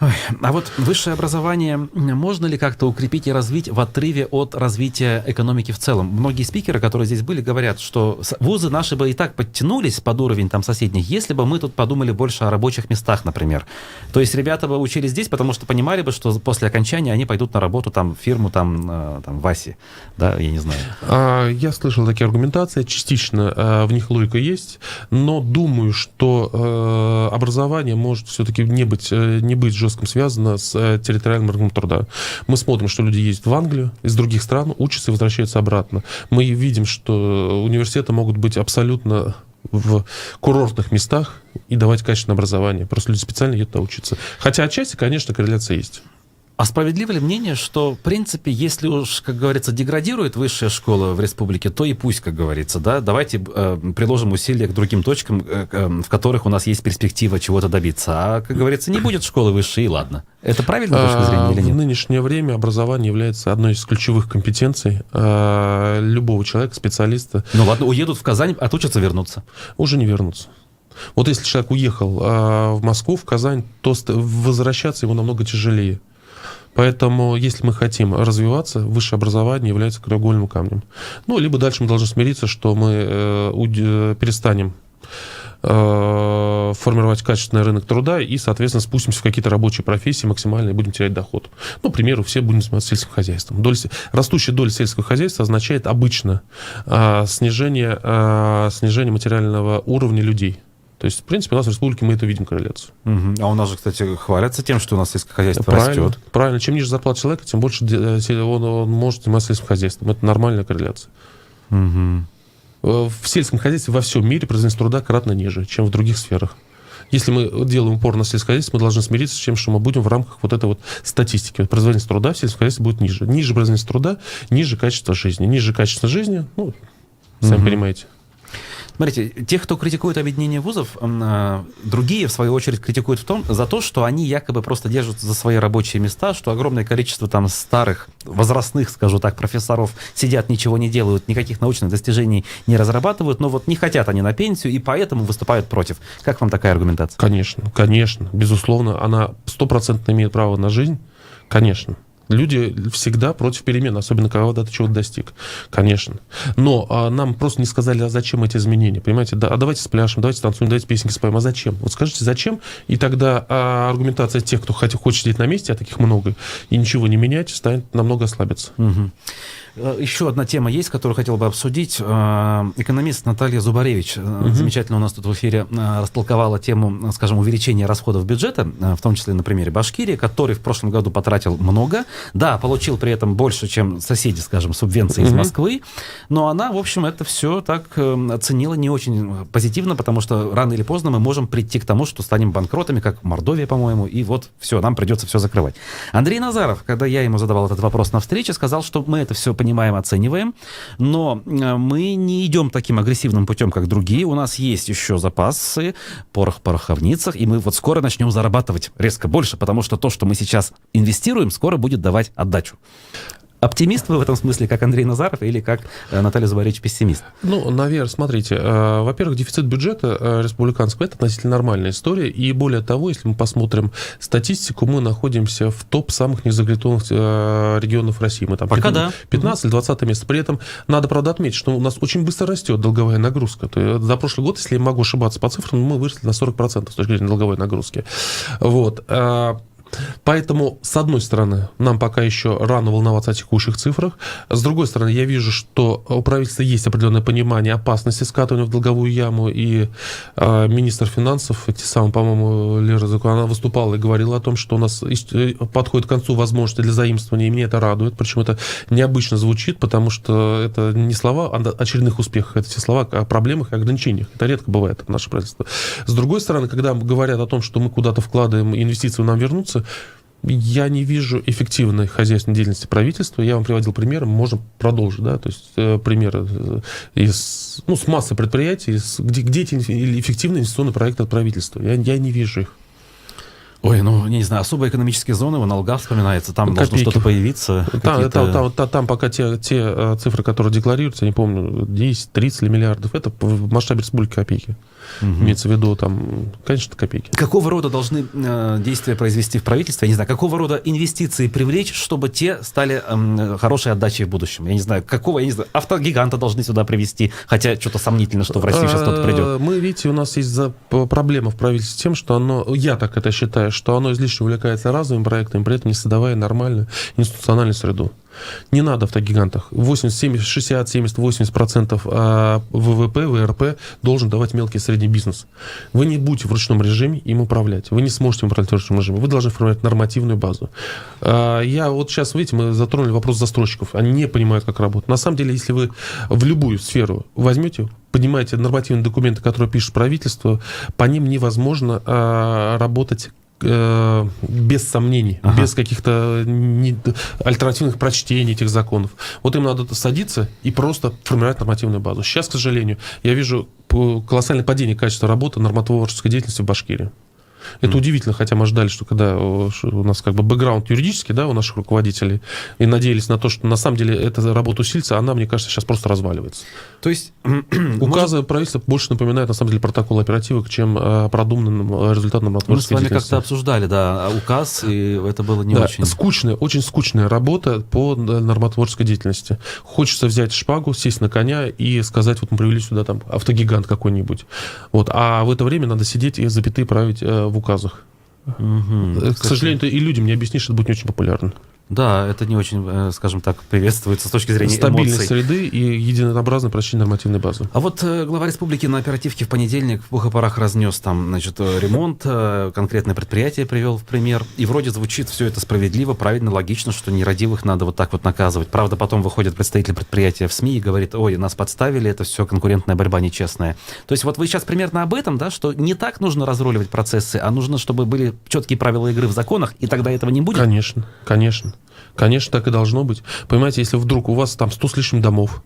Ой, а вот высшее образование можно ли как-то укрепить и развить в отрыве от развития экономики в целом? Многие спикеры, которые здесь были, говорят, что вузы наши бы и так подтянулись под уровень там соседних, если бы мы тут подумали больше о рабочих местах, например. То есть ребята бы учились здесь, потому что понимали бы, что после окончания они пойдут на работу там, в фирму там Васи, да, я не знаю. Я слышал такие аргументации, частично в них логика есть, но думаю, что образование может все-таки не быть жестким связано с территориальным рынком труда. Мы смотрим, что люди ездят в Англию, из других стран, учатся и возвращаются обратно. Мы видим, что университеты могут быть абсолютно в курортных местах и давать качественное образование. Просто люди специально едут туда учиться. Хотя отчасти, конечно, корреляция есть. А справедливо ли мнение, что, в принципе, если уж, как говорится, деградирует высшая школа в республике, то и пусть, как говорится, да, давайте приложим усилия к другим точкам, в которых у нас есть перспектива чего-то добиться. А, как говорится, не будет школы высшей, и ладно. Это правильно с точки зрения или нет? В нынешнее время образование является одной из ключевых компетенций любого человека, специалиста. Ну ладно, уедут в Казань, отучатся, вернуться. Уже не вернутся. Вот если человек уехал в Москву, в Казань, то возвращаться его намного тяжелее. Поэтому, если мы хотим развиваться, высшее образование является краеугольным камнем. Ну, либо дальше мы должны смириться, что мы перестанем формировать качественный рынок труда и, соответственно, спустимся в какие-то рабочие профессии максимально и будем терять доход. Ну, к примеру, все будем заниматься сельским хозяйством. Растущая доля сельского хозяйства означает обычно снижение материального уровня людей. То есть, в принципе, у нас в республике мы это видим корреляцию. А у нас же, кстати, хвалятся тем, что у нас сельское хозяйство растет. Правильно. Чем ниже зарплата человека, тем больше он может заниматься сельским хозяйством. Это нормальная корреляция. В сельском хозяйстве во всем мире производительность труда кратно ниже, чем в других сферах. Если мы делаем упор на сельское хозяйство, мы должны смириться с тем, что мы будем в рамках вот этой вот статистики. Производительность труда в сельском хозяйстве будет ниже. Ниже производительность труда, ниже качество жизни. Ниже качество жизни, ну, сами понимаете. Смотрите, тех, кто критикует объединение вузов, другие, в свою очередь, критикуют за то, что они якобы просто держатся за свои рабочие места, что огромное количество там старых, возрастных, скажу так, профессоров сидят, ничего не делают, никаких научных достижений не разрабатывают, но вот не хотят они на пенсию, и поэтому выступают против. Как вам такая аргументация? Конечно. Безусловно, она 100% имеет право на жизнь. Конечно. Люди всегда против перемен, особенно когда ты чего-то достиг. Конечно. Но нам просто не сказали, а зачем эти изменения. Понимаете? Да, а давайте спляшем, давайте танцуем, давайте песенки споем. А зачем? Вот скажите, зачем? И тогда аргументация тех, кто хочет сидеть на месте, а таких много, и ничего не менять, станет намного ослабиться. Еще одна тема есть, которую хотел бы обсудить. Экономист Наталья Зубаревич замечательно у нас тут в эфире растолковала тему, скажем, увеличения расходов бюджета, в том числе на примере Башкирии, который в прошлом году потратил много. Да, получил при этом больше, чем соседи, скажем, субвенции из Москвы, но она, в общем, это все так оценила не очень позитивно, потому что рано или поздно мы можем прийти к тому, что станем банкротами, как Мордовия, по-моему, и вот все, нам придется все закрывать. Андрей Назаров, когда я ему задавал этот вопрос на встрече, сказал, что мы это все понимаем, оцениваем, но мы не идем таким агрессивным путем, как другие. У нас есть еще запасы, порох в пороховницах, и мы вот скоро начнем зарабатывать резко больше, потому что то, что мы сейчас инвестируем, скоро будет давать отдачу. Оптимист вы в этом смысле, как Андрей Назаров, или как Наталья Зубаревич пессимист? Ну, наверное, смотрите. Во-первых, дефицит бюджета республиканского – это относительно нормальная история. И более того, если мы посмотрим статистику, мы находимся в топ самых незагруженных регионов России. Мы там пока 15 или 20 место. При этом надо, правда, отметить, что у нас очень быстро растет долговая нагрузка. То есть за прошлый год, если я могу ошибаться по цифрам, мы выросли на 40% с точки зрения долговой нагрузки. Вот. Поэтому, с одной стороны, нам пока еще рано волноваться о текущих цифрах. С другой стороны, я вижу, что у правительства есть определенное понимание опасности скатывания в долговую яму. И министр финансов, по-моему, Лера Закуа, она выступала и говорила о том, что у нас подходит к концу возможности для заимствования, и меня это радует. Причем это необычно звучит, потому что это не слова о очередных успехах, это все слова о проблемах и ограничениях. Это редко бывает от нашего правительства. С другой стороны, когда говорят о том, что мы куда-то вкладываем, инвестиции нам вернутся, я не вижу эффективной хозяйственной деятельности правительства. Я вам приводил примеры, можно продолжить, да, то есть примеры с массы предприятий, где эти эффективные инвестиционные проекты от правительства. Я не вижу их. Ой, не знаю, особые экономические зоны, вон Алга вспоминается, там должно что-то появиться. Там пока те цифры, которые декларируются, я не помню, 10, 30 или миллиардов, это в масштабе республики копейки. Имеется в виду, там, конечно, копейки. Какого рода должны действия произвести в правительстве? Я не знаю, какого рода инвестиции привлечь, чтобы те стали хорошей отдачей в будущем? Я не знаю, автогиганта должны сюда привести, хотя что-то сомнительно, что в России сейчас кто-то придет. Мы, видите, у нас есть проблема в правительстве с тем, что оно, я так это считаю, что оно излишне увлекается разовыми проектами, при этом не создавая нормальную институциональную среду. Не надо автогигантах. 60, 70, 80% ВВП, ВРП должен давать мелкий и средний бизнес. Вы не будете в ручном режиме им управлять. Вы не сможете им управлять в ручном режиме. Вы должны формировать нормативную базу. Я вот сейчас, видите, мы затронули вопрос застройщиков. Они не понимают, как работать. На самом деле, если вы в любую сферу возьмете, понимаете нормативные документы, которые пишет правительство, по ним невозможно работать без сомнений, без каких-то альтернативных прочтений этих законов. Вот им надо садиться и просто формировать нормативную базу. Сейчас, к сожалению, я вижу колоссальное падение качества работы нормотворческой деятельности в Башкирии. Это удивительно, хотя мы ждали, что когда у нас как бы бэкграунд юридический, да, у наших руководителей, и надеялись на то, что на самом деле эта работа усилится, она, мне кажется, сейчас просто разваливается. То есть указы правительства больше напоминают, на самом деле, протокол оперативок, чем продуманным результатом нормотворческой деятельности. Мы с вами как-то обсуждали, да, указ, и это было не очень... Очень скучная работа по нормотворческой деятельности. Хочется взять шпагу, сесть на коня и сказать, вот мы привели сюда там автогигант какой-нибудь. Вот. А в это время надо сидеть и запятые править в указах. К сожалению, и людям не объяснишь, это будет не очень популярно. Да, это не очень, скажем так, приветствуется с точки зрения стабильной эмоций. среды и единообразное прочтение нормативной базы. А вот глава республики на оперативке в понедельник в пух и парах разнес там, значит, ремонт, конкретное предприятие привел в пример, и вроде звучит все это справедливо, правильно, логично, что нерадивых надо вот так вот наказывать. Правда, потом выходит представитель предприятия в СМИ и говорит: ой, нас подставили, это все конкурентная борьба нечестная. То есть вот вы сейчас примерно об этом, да, что не так нужно разруливать процессы, а нужно, чтобы были четкие правила игры в законах, и тогда этого не будет? Конечно, так и должно быть. Понимаете, если вдруг у вас там 100 с лишним домов,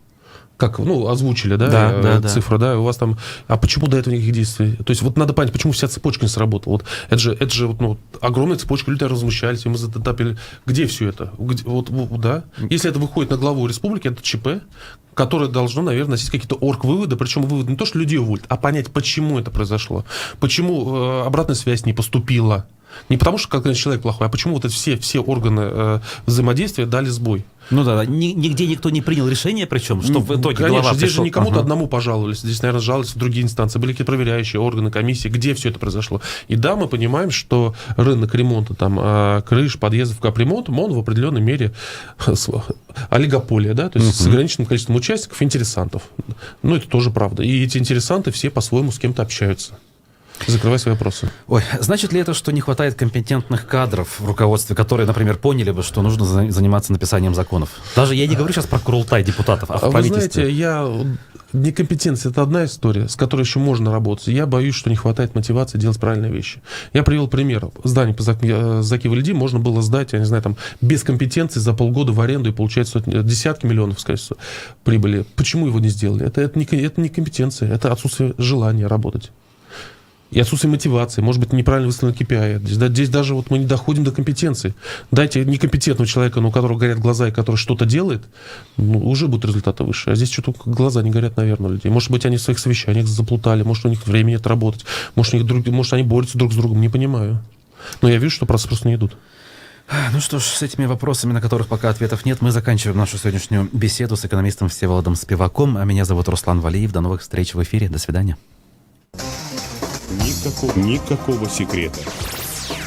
как, озвучили, да, цифры, да, у вас там, а почему до этого никаких действий? То есть вот надо понять, почему вся цепочка не сработала. Вот это же огромная цепочка, люди возмущались, и мы затопили. Где все это? Да? Если это выходит на главу республики, это ЧП, которое должно, наверное, носить какие-то орг-выводы, причем выводы не то, что людей уволят, а понять, почему это произошло, почему обратная связь не поступила. Не потому, что какой-то человек плохой, а почему вот эти все органы взаимодействия дали сбой. Ну да, нигде никто не принял решение, причем, что в итоге конечно, глава здесь пришел... же не кому-то одному пожаловались, здесь, наверное, жаловались в другие инстанции, были какие-то проверяющие органы, комиссии, где все это произошло. И да, мы понимаем, что рынок ремонта, там, крыш, подъездов, капремонтом, он в определенной мере олигополия, да, то есть с ограниченным количеством участников, интересантов. Ну, это тоже правда. И эти интересанты все по-своему с кем-то общаются. Закрывай свои вопросы. Ой, значит ли это, что не хватает компетентных кадров в руководстве, которые, например, поняли бы, что нужно заниматься написанием законов? Даже я не говорю сейчас про Курултай депутатов, а в правительстве. Вы знаете, некомпетенция — это одна история, с которой еще можно работать. Я боюсь, что не хватает мотивации делать правильные вещи. Я привел пример. Здание по Заки-Валиди можно было сдать, я не знаю, там, без компетенции за полгода в аренду и получать десятки миллионов, скажем, прибыли. Почему его не сделали? Это не компетенция, это отсутствие желания работать. И отсутствие мотивации, может быть, неправильно выставлены KPI. Здесь даже вот мы не доходим до компетенции. Дайте некомпетентного человека, у которого горят глаза и который что-то делает, уже будут результаты выше. А здесь что-то глаза не горят, наверное, у людей. Может быть, они в своих совещаниях заплутали, может, у них времени нет работать, может, они борются друг с другом, не понимаю. Но я вижу, что просто не идут. Ну что ж, с этими вопросами, на которых пока ответов нет, мы заканчиваем нашу сегодняшнюю беседу с экономистом Всеволодом Спиваком. А меня зовут Руслан Валиев. До новых встреч в эфире. До свидания. Никакого секрета.